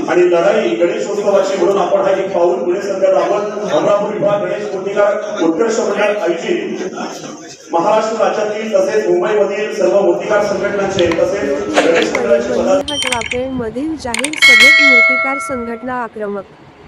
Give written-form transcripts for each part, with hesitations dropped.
आणि लढाई गणेशोत्सवाची म्हणून आपण हा एक पाऊल पुढे सध्या आपण अमरापूर विभाग गणेश मूर्तिकार उत्कर्ष मंडळ आयोजित महाराष्ट्र राज्यातील तसेच मुंबईमधील सर्व मूर्तिकार संघटनांचे तसेच गणेश मंडळाचे मधील जाहीर सभेत मूर्तिकार संघटना आक्रमक.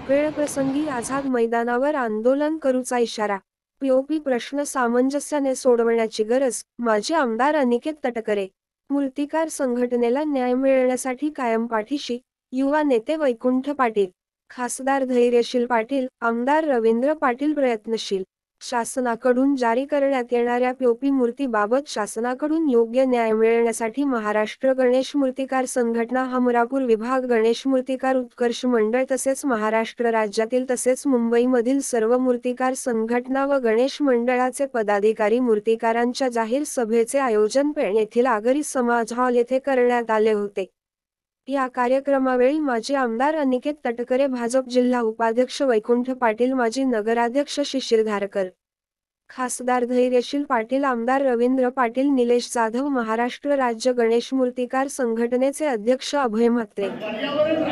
वेळ प्रसंगी आझाद मैदानावर आंदोलन करूचा इशारा. पीओपी प्रश्न सामंजस्याने सोडवण्याची गरज, माजी आमदार अनिकेत तटकरे. मूर्तिकार संघटनेला न्याय मिळण्यासाठी कायम पाठीशी, युवा नेते वैकुंठ पाटील. खासदार धैर्यशील पाटील, आमदार रवींद्र पाटील प्रयत्नशील. शासनाकडून जारी करण्यात येणाऱ्या पीओपी मूर्तीबाबत शासनाकडून योग्य न्याय मिळण्यासाठी महाराष्ट्र गणेश मूर्तिकार संघटना हमरापूर विभाग गणेश मूर्तिकार उत्कर्ष मंडळ तसेच महाराष्ट्र राज्यातील तसेच मुंबईमधील सर्व मूर्तिकार संघटना व गणेश मंडळाचे पदाधिकारी मूर्तिकारांच्या जाहीर सभेचे आयोजन पेण येथील आगरी समाज हॉल येथे करण्यात आले होते. या कार्यक्रमावेळी माजी आमदार अनिकेत तटकरे, भाजप जिल्हा उपाध्यक्ष वैकुंठ पाटील, माजी नगराध्यक्ष शिशिर धारकर, खासदार धैर्यशील पाटील, आमदार रवींद्र पाटील, निलेश जाधव, महाराष्ट्र राज्य गणेश मूर्तिकार संघटनेचे अध्यक्ष अभय म्हात्रे,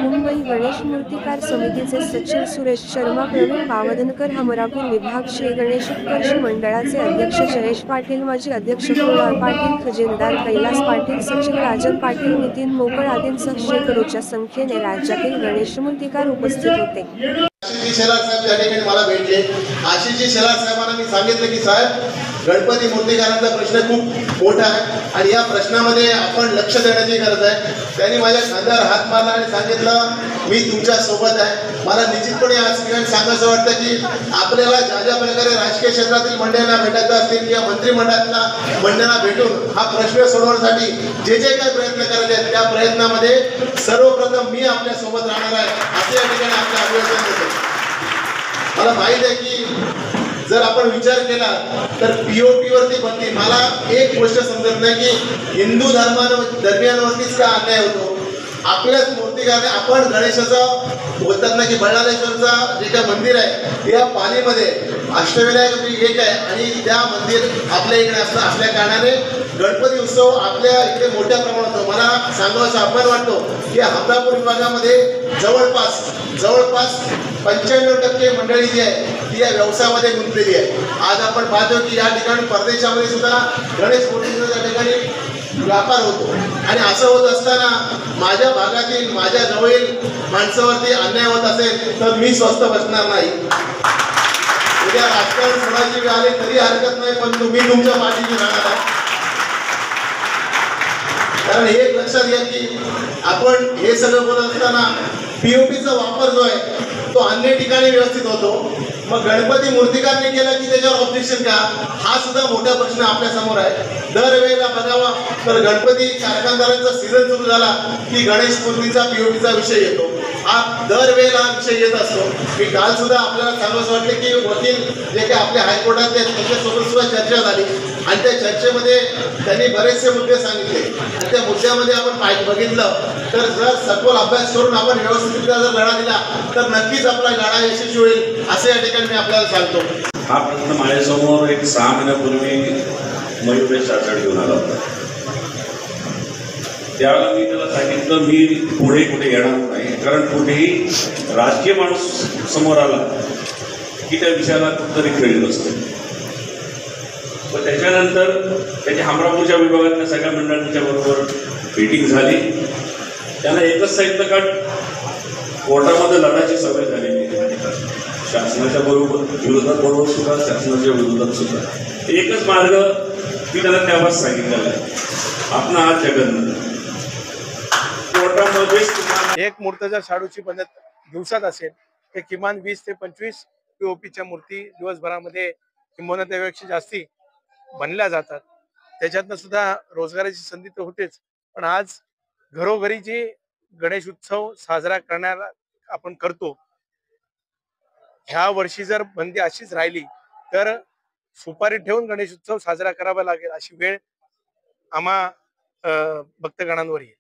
मुंबई गणेश मूर्तिकार समितीचे सचिव सुरेश शर्मा, प्रवीण बावधनकर, हमरापूर विभाग श्री गणेश उत्कर्ष मंडळाचे अध्यक्ष जयेश पाटील, माजी अध्यक्ष कुणाल पाटील, खजिनदार कैलास पाटील, सचिव राजन पाटील, नितीन मोकळ आदींसह शेकडोच्या संख्येने राज्यातील गणेश मूर्तिकार उपस्थित होते. आशिषजी शेलार साहेब त्या ठिकाणी मला भेटले. आशिषजी शेलार साहेबांना मी सांगितलं की साहेब, गणपती मूर्तिकारांचा प्रश्न खूप मोठा आहे आणि या प्रश्नामध्ये आपण लक्ष देण्याची गरज आहे. त्यांनी माझ्या खांद्यावर हात मारला आणि सांगितलं, मी तुमच्या सोबत आहे. मला निश्चितपणे आज ठिकाणी सांगायचं वाटतं की आपल्याला ज्या ज्या प्रकारे राजकीय क्षेत्रातील मंडळांना भेटायचं असतील किंवा मंत्रिमंडळातल्या मंडळांना भेटून हा प्रश्न सोडवण्यासाठी जे जे काही प्रयत्न करायचे आहेत त्या प्रयत्नामध्ये सर्वप्रथम मी आपल्या सोबत राहणार आहे असे या ठिकाणी आपलं अभिवादन देतो. मला माहित आहे की जर आपण विचार केला तर पीओपी वरती बंदी, मला एक गोष्ट समजत नाही की हिंदू धर्मियांवरतीच का अन्याय होतो. आपल्याच मूर्तिकाराने आपण गणेशाचं बोलतात ना की बळालेश्वरचा जे काय मंदिर आहे या पालीमध्ये अष्टविनायक एक आहे आणि त्या मंदिर आपल्या इकडे असल्या कारणाने गणपती उत्सव आपल्या इकडे मोठ्या प्रमाणात होतो. मला सांगायचा अभिमान वाटतो की हमरापूर विभागामध्ये जवळपास 95% मंडळी जी आहे ती या व्यवसायामध्ये गुंतलेली आहे. आज आपण पाहतो की या ठिकाणी परदेशामध्ये सुद्धा गणेश मूर्तीचा त्या ठिकाणी व्यापार होतो आणि असं होत असताना माझ्या भागातील माझ्या जवळील माणसावरती अन्याय होत असेल तर मी स्वस्थ बसणार नाही. उद्या राजकारण सोडायची वेळ आली तरी हरकत नाही, पण तुम्ही तुमच्या पाठीशी राहणार आहे. कारण हे लक्षात घ्या की आपण हे सगळं बोलत असताना पीओपीचा वापर जो आहे तो अन्य ठिकाणी व्यवस्थित होतो. मग गणपती मूर्तिकारने केला की त्याच्यावर ऑब्जेक्शन का, हा सुद्धा मोठा प्रश्न आपल्या समोर आहे. दरवेळेला बघावा तर गणपती कारखानदारांचा सीझन सुरू झाला की गणेश मूर्तीचा पीओपीचा विषय येतो. हा दरवेळेला विषय येत असतो. मी काल सुद्धा आपल्याला सांगायचं वाटलं की वकील जे काही आपल्या हायकोर्टात आहेत त्यांच्यासोबत सुद्धा चर्चा झाली आणि त्या चर्चेमध्ये त्यांनी बरेचसे मुद्दे सांगितले आणि त्या मुद्द्यामध्ये आपण बघितलं तर जर सखोल अभ्यास करून आपण व्यवस्थितरित्या जर लढा दिला तर नक्कीच आपला लढा यशस्वी होईल असं या ठिकाणी मी आपल्याला सांगतो. हा प्रश्न माझ्यासमोर एक 6 महिन्यापूर्वी मयुरेश चाचड घेऊन आला होता. त्यावेळेला मी त्याला सांगितलं मी पुढे कुठे येणार नाही, कारण कुठेही राजकीय माणूस समोर आला की त्या विषयाला कुठतरी खेळत असतो. पण त्याच्यानंतर त्याच्या हमरापूरच्या विभागातल्या सगळ्या मंडळांच्या बरोबर मीटिंग झाली. त्यांना एकच सांगितलं, कारण कोर्टामध्ये लढायची सवय झालेली शासनाच्या विरोधात बरोबर सुद्धा शासनाच्या विरोधात सुद्धा एकच मार्ग मी त्यांना तेव्हाच सांगितलेला आहे, आपण आज जगत कोर्टामध्ये एक मूर्त जर शाडूची पद्धत दिवसात असेल तर किमान 20 ते 25 पीओपीच्या मूर्ती दिवसभरामध्ये किंवा त्यापेक्षा जास्ती बनल्या जातात. त्याच्यातनं सुद्धा रोजगाराची संधी तर होतेच, पण आज घरोघरी जी गणेश उत्सव साजरा करण्याला आपण करतो, ह्या वर्षी जर बंदी अशीच राहिली तर सुपारी ठेवून गणेश उत्सव साजरा करावा लागेल अशी वेळ आम्हा भक्तगणांवर येईल.